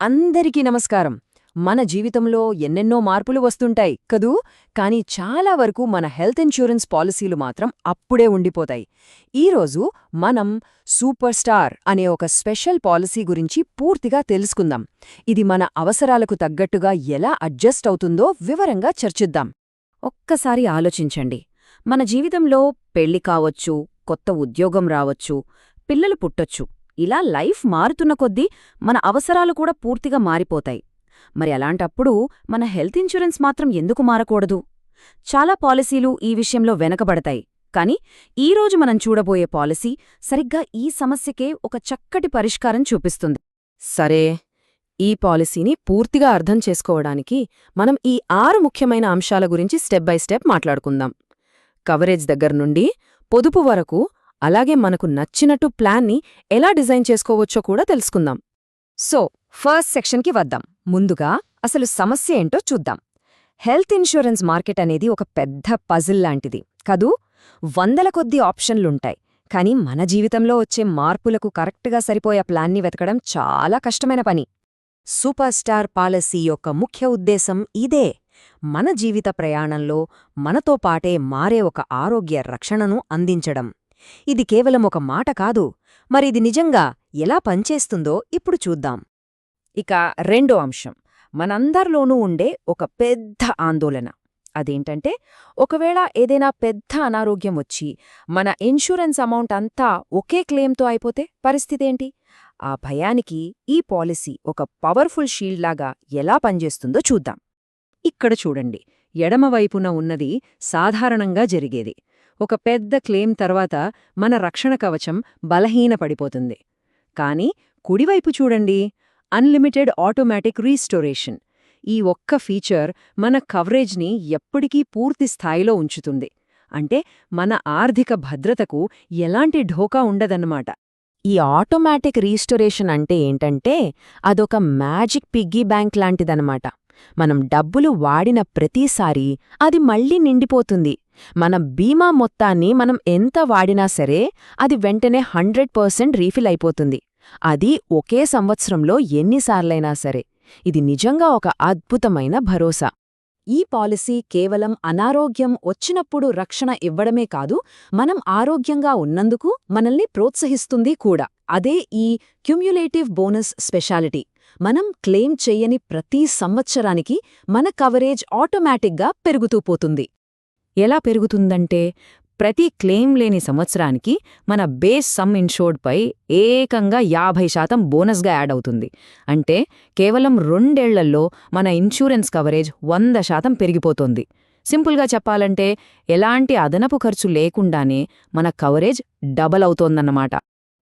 అందరికీ నమస్కారం. మన జీవితంలో ఎన్నెన్నో మార్పులు వస్తుంటాయి కదూ. కానీ చాలా వరకు మన హెల్త్ ఇన్సూరెన్స్ పాలసీలు మాత్రం అప్పుడే ఉండిపోతాయి. ఈరోజు మనం సూపర్ స్టార్ అనే ఒక స్పెషల్ పాలసీ గురించి పూర్తిగా తెలుసుకుందాం. ఇది మన అవసరాలకు తగ్గట్టుగా ఎలా అడ్జస్ట్ అవుతుందో వివరంగా చర్చిద్దాం. ఒక్కసారి ఆలోచించండి. మన జీవితంలో పెళ్లి కావచ్చు, కొత్త ఉద్యోగం రావచ్చు, పిల్లలు పుట్టొచ్చు. ఇలా లైఫ్ మారుతున్న కొద్దీ మన అవసరాలు కూడా పూర్తిగా మారిపోతాయి. మరి అలాంటప్పుడు మన హెల్త్ ఇన్సూరెన్స్ మాత్రం ఎందుకు మారకూడదు? చాలా పాలసీలు ఈ విషయంలో వెనకబడతాయి. కానీ ఈరోజు మనం చూడబోయే పాలసీ సరిగ్గా ఈ సమస్యకే ఒక చక్కటి పరిష్కారం చూపిస్తుంది. సరే, ఈ పాలసీని పూర్తిగా అర్థం చేసుకోవడానికి మనం ఈ 6 ముఖ్యమైన అంశాల గురించి స్టెప్ బై స్టెప్ మాట్లాడుకుందాం. కవరేజ్ దగ్గర్నుండి పొదుపు వరకు, అలాగే మనకు నచ్చినట్టు ప్లాన్ని ఎలా డిజైన్ చేసుకోవచ్చో కూడా తెలుసుకుందాం. సో, ఫస్ట్ సెక్షన్కి వద్దాం. ముందుగా అసలు సమస్య ఏంటో చూద్దాం. హెల్త్ ఇన్సూరెన్స్ మార్కెట్ అనేది ఒక పెద్ద పజిల్ లాంటిది కదూ. వందల కొద్దీ ఆప్షన్లుంటాయి. కానీ మన జీవితంలో వచ్చే మార్పులకు కరెక్ట్గా సరిపోయే ప్లాన్ని వెతకడం చాలా కష్టమైన పని. సూపర్ స్టార్ పాలసీ యొక్క ముఖ్య ఉద్దేశం ఇదే. మన జీవిత ప్రయాణంలో మనతో పాటే మారే ఒక ఆరోగ్య రక్షణను అందించడం. ఇది కేవలం ఒక మాట కాదు. మరిది నిజంగా ఎలా పనిచేస్తుందో ఇప్పుడు చూద్దాం. ఇక రెండో అంశం, మనందరిలోనూ ఉండే ఒక పెద్ద ఆందోళన. అదేంటంటే, ఒకవేళ ఏదైనా పెద్ద అనారోగ్యం వచ్చి మన ఇన్సూరెన్స్ అమౌంట్ అంతా ఒకే క్లెయిమ్తో అయిపోతే పరిస్థితేంటి? ఆ భయానికి ఈ పాలసీ ఒక పవర్ఫుల్ షీల్డ్లాగా ఎలా పనిచేస్తుందో చూద్దాం. ఇక్కడ చూడండి, ఎడమవైపున ఉన్నది సాధారణంగా జరిగేది. ఒక పెద్ద క్లెయిమ్ తర్వాత మన రక్షణ కవచం బలహీనపడిపోతుంది. కానీ కుడివైపు చూడండి, అన్లిమిటెడ్ ఆటోమేటిక్ రీస్టోరేషన్. ఈ ఒక్క ఫీచర్ మన కవరేజ్ని ఎప్పటికీ పూర్తి స్థాయిలో ఉంచుతుంది. అంటే మన ఆర్థిక భద్రతకు ఎలాంటి ఢోకా ఉండదన్నమాట. ఈ ఆటోమేటిక్ రీస్టోరేషన్ అంటే ఏంటంటే, అదొక మ్యాజిక్ పిగ్గీ బ్యాంక్ లాంటిదన్నమాట. మనం డబ్బులు వాడిన ప్రతిసారీ అది మళ్లీ నిండిపోతుంది. మన బీమా మొత్తాన్ని మనం ఎంత వాడినా సరే అది వెంటనే 100% రీఫిల్ అయిపోతుంది. అది ఒకే సంవత్సరంలో ఎన్నిసార్లైనా సరే. ఇది నిజంగా ఒక అద్భుతమైన భరోసా. ఈ పాలసీ కేవలం అనారోగ్యం వచ్చినప్పుడు రక్షణ ఇవ్వడమే కాదు, మనం ఆరోగ్యంగా ఉన్నందుకు మనల్ని ప్రోత్సహిస్తుంది కూడా. అదే ఈ క్యుమ్యులేటివ్ బోనస్ స్పెషాలిటీ. మనం క్లెయిమ్ చెయ్యని ప్రతి సంవత్సరానికి మన కవరేజ్ ఆటోమేటిక్గా పెరుగుతూ పోతుంది. ఎలా పెరుగుతుందంటే, ప్రతి క్లెయిమ్ లేని సంవత్సరానికి మన బేస్ సమ్ ఇన్షోర్డ్పై ఏకంగా 50% బోనస్గా యాడ్ అవుతుంది. అంటే కేవలం 2 ఏళ్లలో మన ఇన్సూరెన్స్ కవరేజ్ 100% పెరిగిపోతుంది. సింపుల్గా చెప్పాలంటే, ఎలాంటి అదనపు ఖర్చు లేకుండానే మన కవరేజ్ డబల్ అవుతోందన్నమాట.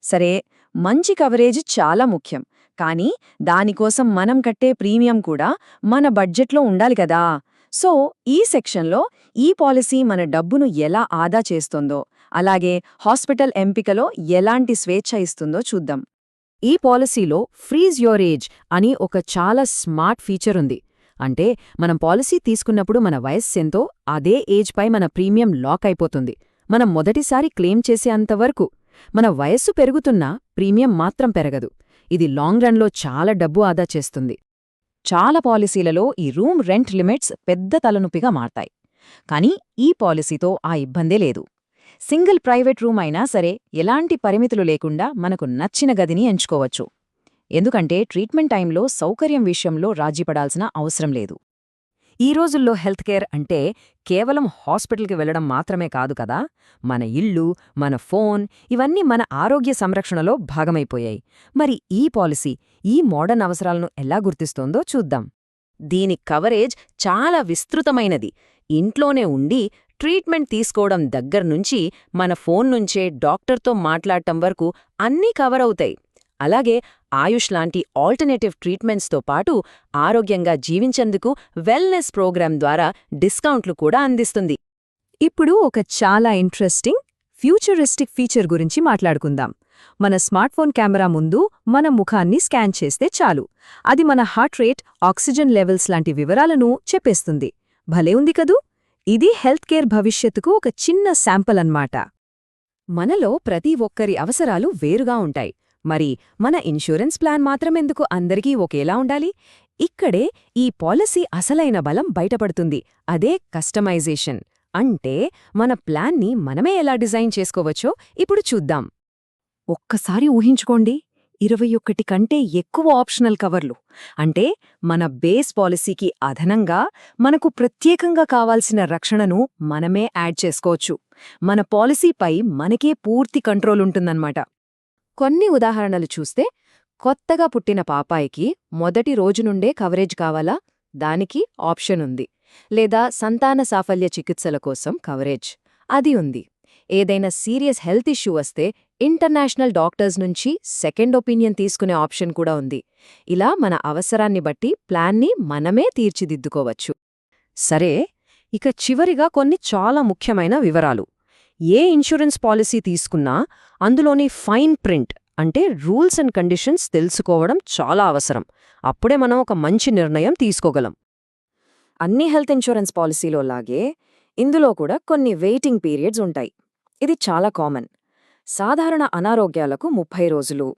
సరే, మంచి కవరేజ్ చాలా ముఖ్యం. కానీ దానికోసం మనం కట్టే ప్రీమియం కూడా మన బడ్జెట్లో ఉండాలి కదా. సో, ఈ సెక్షన్లో ఈ పాలసీ మన డబ్బును ఎలా ఆదా చేస్తోందో, అలాగే హాస్పిటల్ ఎంపికలో ఎలాంటి స్వేచ్ఛ ఇస్తుందో చూద్దాం. ఈ పాలసీలో ఫ్రీజ్ యోర్ ఏజ్ అని ఒక చాలా స్మార్ట్ ఫీచర్ ఉంది. అంటే మనం పాలసీ తీసుకున్నప్పుడు మన వయస్సెంతో అదే ఏజ్పై మన ప్రీమియం లాక్ అయిపోతుంది. మనం మొదటిసారి క్లెయిమ్ చేసే అంతవరకు. మన వయస్సు పెరుగుతున్నా ప్రీమియం మాత్రం పెరగదు. ఇది లాంగ్ రన్లో చాలా డబ్బు ఆదా చేస్తుంది. చాలా పాలసీలలో ఈ రూమ్ రెంట్ లిమిట్స్ పెద్ద తలనొప్పిగా మారతాయి. కానీ ఈ పాలసీతో ఆ ఇబ్బందే లేదు. సింగిల్ ప్రైవేట్ రూమ్ అయినా సరే ఎలాంటి పరిమితులు లేకుండా మనకు నచ్చిన గదిని ఎంచుకోవచ్చు. ఎందుకంటే ట్రీట్మెంట్ టైంలో సౌకర్యం విషయంలో రాజీపడాల్సిన అవసరం లేదు. ఈ రోజుల్లో హెల్త్ కేర్ అంటే కేవలం హాస్పిటల్కి వెళ్లడం మాత్రమే కాదు కదా. మన ఇల్లు, మన ఫోన్, ఇవన్నీ మన ఆరోగ్య సంరక్షణలో భాగమైపోయాయి. మరి ఈ పాలసీ ఈ మోడర్న్ అవసరాలను ఎలా గుర్తిస్తోందో చూద్దాం. దీని కవరేజ్ చాలా విస్తృతమైనది. ఇంట్లోనే ఉండి ట్రీట్మెంట్ తీసుకోవడం దగ్గర్నుంచి మన ఫోన్ నుంచే డాక్టర్తో మాట్లాడటం వరకు అన్నీ కవర్ అవుతాయి. అలాగే ఆయుష్ లాంటి ఆల్టర్నేటివ్ ట్రీట్మెంట్స్తో పాటు ఆరోగ్యంగా జీవించేందుకు వెల్నెస్ ప్రోగ్రాం ద్వారా డిస్కౌంట్లు కూడా అందిస్తుంది. ఇప్పుడు ఒక చాలా ఇంట్రెస్టింగ్ ఫ్యూచరిస్టిక్ ఫీచర్ గురించి మాట్లాడుకుందాం. మన స్మార్ట్ఫోన్ కెమెరా ముందు మన ముఖాన్ని స్కాన్ చేస్తే చాలు. అది మన హార్ట్ రేట్, ఆక్సిజన్ లెవెల్స్ లాంటి వివరాలను చెప్పేస్తుంది. భలే ఉంది కదూ. ఇది హెల్త్ కేర్ భవిష్యత్తుకు ఒక చిన్న శాంపుల్ అన్నమాట. మనలో ప్రతి ఒక్కరి అవసరాలు వేరుగా ఉంటాయి. మరి మన ఇన్సూరెన్స్ ప్లాన్ మాత్రమెందుకు అందరికీ ఒకేలా ఉండాలి? ఇక్కడే ఈ పాలసీ అసలైన బలం బయటపడుతుంది. అదే కస్టమైజేషన్. అంటే మన ప్లాన్ని మనమే ఎలా డిజైన్ చేసుకోవచ్చో ఇప్పుడు చూద్దాం. ఒక్కసారి ఊహించుకోండి, 21 కంటే ఎక్కువ ఆప్షనల్ కవర్లు. అంటే మన బేస్ పాలసీకి అదనంగా మనకు ప్రత్యేకంగా కావాల్సిన రక్షణను మనమే యాడ్ చేసుకోవచ్చు. మన పాలసీపై మనకే పూర్తి కంట్రోల్ ఉంటుందన్నమాట. కొన్ని ఉదాహరణలు చూస్తే, కొత్తగా పుట్టిన పాపాయికి మొదటి రోజు నుండే కవరేజ్ కావాలా? దానికి ఆప్షన్ ఉంది. లేదా సంతాన సాఫల్య చికిత్సల కోసం కవరేజ్, అది ఉంది. ఏదైనా సీరియస్ హెల్త్ ఇష్యూ వస్తే ఇంటర్నేషనల్ డాక్టర్స్ నుంచి సెకండ్ ఒపీనియన్ తీసుకునే ఆప్షన్ కూడా ఉంది. ఇలా మన అవసరాన్ని బట్టి ప్లాన్ని మనమే తీర్చిదిద్దుకోవచ్చు. సరే, ఇక చివరిగా కొన్ని చాలా ముఖ్యమైన వివరాలు. ఏ ఇన్సూరెన్స్ పాలసీ తీసుకున్నా అందులోని ఫైన్ ప్రింట్ అంటే రూల్స్ అండ్ కండిషన్స్ తెలుసుకోవడం చాలా అవసరం. అప్పుడే మనం ఒక మంచి నిర్ణయం తీసుకోగలం. అన్ని హెల్త్ ఇన్సూరెన్స్ పాలసీలో లాగే ఇందులో కూడా కొన్ని వెయిటింగ్ పీరియడ్స్ ఉంటాయి. ఇది చాలా కామన్. సాధారణ అనారోగ్యాలకు 30 రోజులు,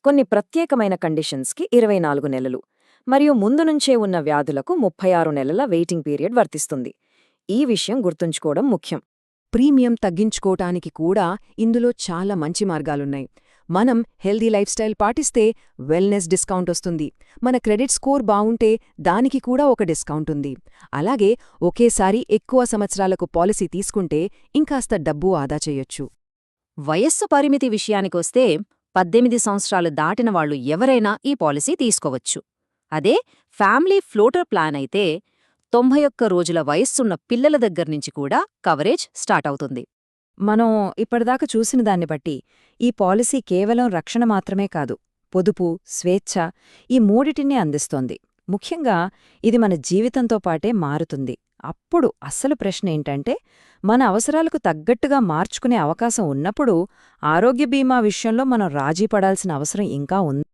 కొన్ని ప్రత్యేకమైన కండిషన్స్కి 24 నెలలు, మరియు ముందు నుంచే ఉన్న వ్యాధులకు 36 నెలల వెయిటింగ్ పీరియడ్ వర్తిస్తుంది. ఈ విషయం గుర్తుంచుకోవడం ముఖ్యం. ప్రీమియం తగ్గించుకోవటానికి కూడా ఇందులో చాలా మంచి మార్గాలున్నాయి. మనం హెల్దీ లైఫ్ స్టైల్ పాటిస్తే వెల్నెస్ డిస్కౌంట్ వస్తుంది. మన క్రెడిట్ స్కోర్ బావుంటే దానికి కూడా ఒక డిస్కౌంట్ ఉంది. అలాగే ఒకేసారి ఎక్కువ సంవత్సరాలకు పాలసీ తీసుకుంటే ఇంకాస్త డబ్బు ఆదా చేయొచ్చు. వయస్సు పరిమితి విషయానికొస్తే 18 సంవత్సరాలు దాటిన వాళ్లు ఎవరైనా ఈ పాలసీ తీసుకోవచ్చు. అదే ఫ్యామిలీ ఫ్లోటర్ ప్లాన్ అయితే 91 రోజుల వయస్సున్న పిల్లల దగ్గర్నుంచి కూడా కవరేజ్ స్టార్ట్ అవుతుంది. మనం ఇప్పటిదాకా చూసిన దాన్ని బట్టి ఈ పాలసీ కేవలం రక్షణ మాత్రమే కాదు, పొదుపు, స్వేచ్ఛ, ఈ మూడిటిని అందిస్తోంది. ముఖ్యంగా ఇది మన జీవితంతో పాటే మారుతుంది. అప్పుడు అస్సలు ప్రశ్న ఏంటంటే, మన అవసరాలకు తగ్గట్టుగా మార్చుకునే అవకాశం ఉన్నప్పుడు ఆరోగ్య బీమా విషయంలో మనం రాజీ పడాల్సిన అవసరం ఇంకా ఉంది.